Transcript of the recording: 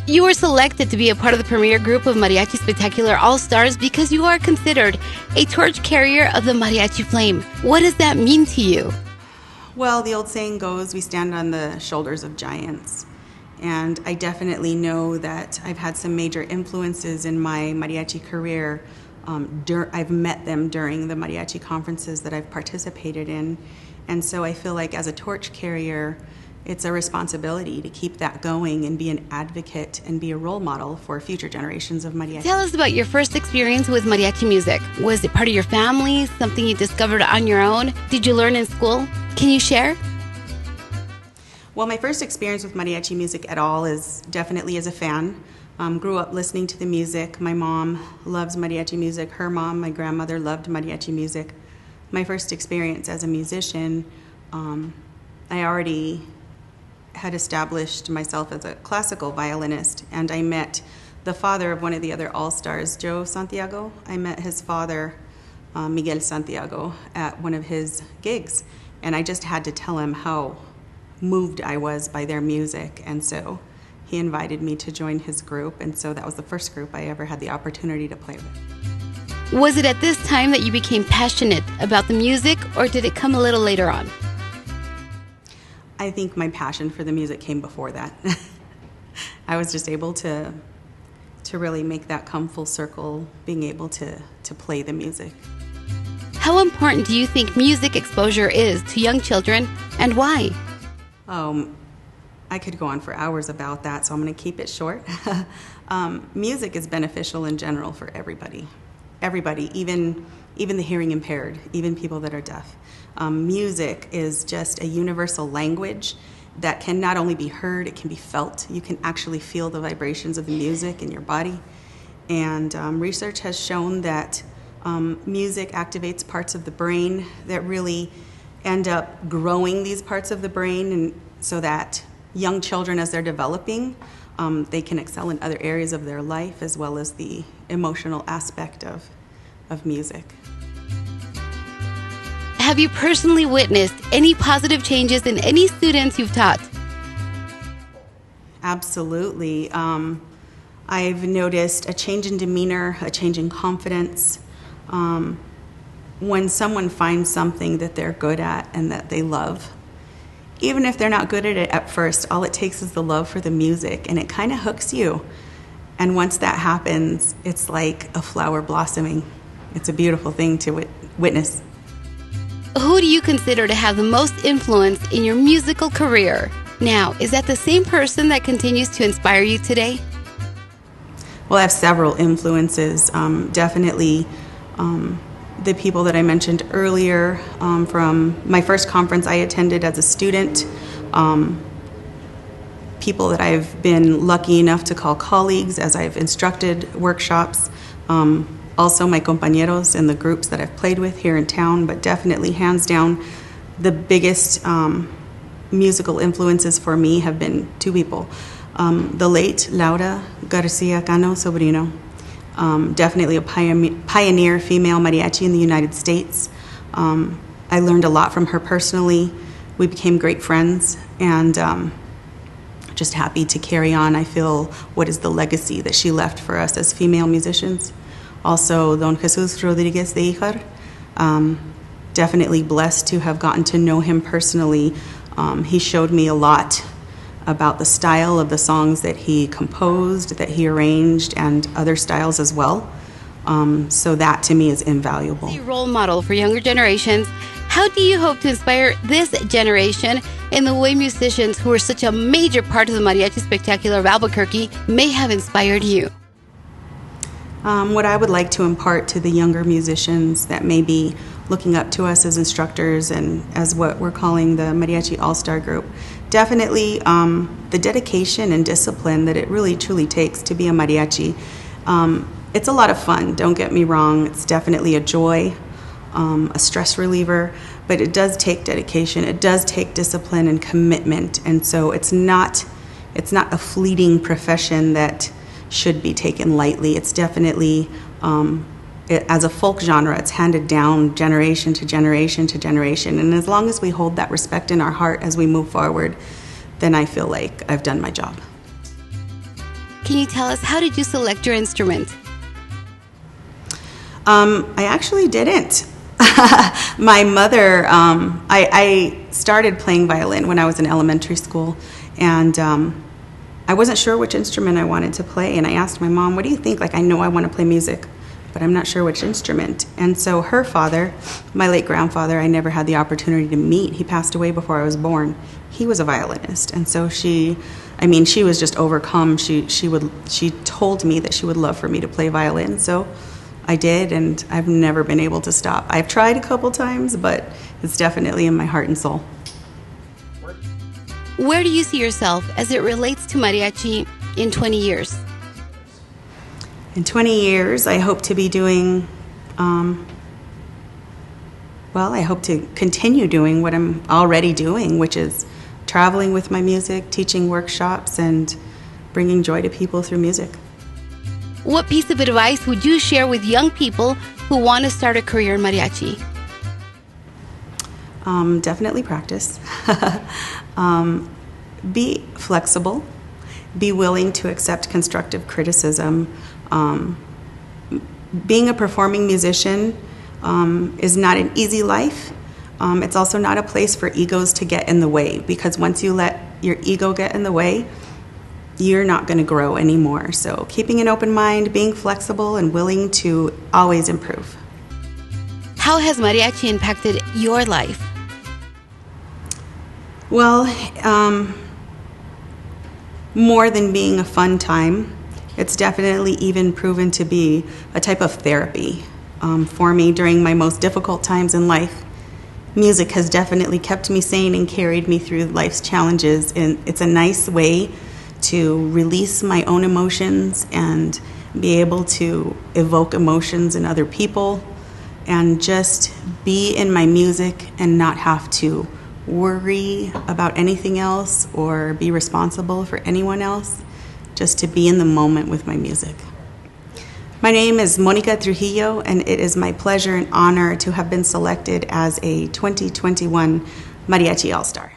You were selected to be a part of the premier group of Mariachi Spectacular All-Stars because you are considered a torch carrier of the mariachi flame. What does that mean to you? Well, the old saying goes, we stand on the shoulders of giants. And I definitely know that I've had some major influences in my mariachi career. I've met them during the mariachi conferences that I've participated in. And so I feel like as a torch carrier, it's a responsibility to keep that going and be an advocate and be a role model for future generations of mariachi. Tell us about your first experience with mariachi music. Was it part of your family, something you discovered on your own? Did you learn in school? Can you share? Well, my first experience with mariachi music at all is definitely as a fan. Grew up listening to the music. My mom loves mariachi music. Her mom, my grandmother, loved mariachi music. My first experience as a musician, I already had established myself as a classical violinist, and I met the father of one of the other all-stars, Joe Santiago. I met his father, Miguel Santiago, at one of his gigs, and I just had to tell him how moved I was by their music, and so he invited me to join his group, and so that was the first group I ever had the opportunity to play with. Was it at this time that you became passionate about the music, or did it come a little later on? I think my passion for the music came before that. I was just able to really make that come full circle, being able to play the music. How important do you think music exposure is to young children, and why? I could go on for hours about that, so I'm going to keep it short. Music is beneficial in general for everybody. Everybody, even the hearing impaired, even people that are deaf. Music is just a universal language that can not only be heard, it can be felt. You can actually feel the vibrations of the music in your body. And research has shown that music activates parts of the brain that really end up growing these parts of the brain, and so that young children, as they're developing, they can excel in other areas of their life, as well as the emotional aspect of music. Have you personally witnessed any positive changes in any students you've taught? Absolutely. I've noticed a change in demeanor, a change in confidence. When someone finds something that they're good at and that they love, even if they're not good at it at first, all it takes is the love for the music, and it kind of hooks you. And once that happens, it's like a flower blossoming. It's a beautiful thing to witness. Who do you consider to have the most influence in your musical career? Now, is that the same person that continues to inspire you today? Well, I have several influences. Definitely the people that I mentioned earlier from my first conference I attended as a student, people that I've been lucky enough to call colleagues as I've instructed workshops, also my compañeros in the groups that I've played with here in town, but definitely hands down the biggest musical influences for me have been two people. The late Laura Garcia Cano Sobrino, definitely a pioneer female mariachi in the United States. I learned a lot from her personally. We became great friends, and just happy to carry on, I feel, what is the legacy that she left for us as female musicians. Also, Don Jesus Rodriguez de Ijar, definitely blessed to have gotten to know him personally. He showed me a lot about the style of the songs that he composed, that he arranged, and other styles as well. So that to me is invaluable. As a role model for younger generations, how do you hope to inspire this generation in the way musicians who are such a major part of the Mariachi Spectacular of Albuquerque may have inspired you? What I would like to impart to the younger musicians that may be looking up to us as instructors and as what we're calling the Mariachi All-Star Group, definitely the dedication and discipline that it really truly takes to be a mariachi. It's a lot of fun, don't get me wrong. It's definitely a joy, a stress reliever, but it does take dedication. It does take discipline and commitment, and so it's not a fleeting profession that should be taken lightly. It's definitely, as a folk genre, it's handed down generation to generation to generation. And as long as we hold that respect in our heart as we move forward, then I feel like I've done my job. Can you tell us, how did you select your instrument? I actually didn't. My mother, I started playing violin when I was in elementary school, and I wasn't sure which instrument I wanted to play, and I asked my mom, what do you think? Like, I know I want to play music, but I'm not sure which instrument. And so her father, my late grandfather, I never had the opportunity to meet. He passed away before I was born. He was a violinist, and so she was just overcome. She told me that she would love for me to play violin, so I did, and I've never been able to stop. I've tried a couple times, but it's definitely in my heart and soul. Where do you see yourself as it relates to mariachi in 20 years? In 20 years, I hope to be doing, I hope to continue doing what I'm already doing, which is traveling with my music, teaching workshops, and bringing joy to people through music. What piece of advice would you share with young people who want to start a career in mariachi? Definitely practice. Be flexible. Be willing to accept constructive criticism. Being a performing musician is not an easy life. It's also not a place for egos to get in the way, because once you let your ego get in the way, you're not going to grow anymore. So keeping an open mind, being flexible, and willing to always improve. How has mariachi impacted your life? Well, more than being a fun time, it's definitely even proven to be a type of therapy for me during my most difficult times in life. Music has definitely kept me sane and carried me through life's challenges, and it's a nice way to release my own emotions and be able to evoke emotions in other people and just be in my music and not have to worry about anything else or be responsible for anyone else, just to be in the moment with my music. My name is Monica Trujillo, and it is my pleasure and honor to have been selected as a 2021 Mariachi All-Star.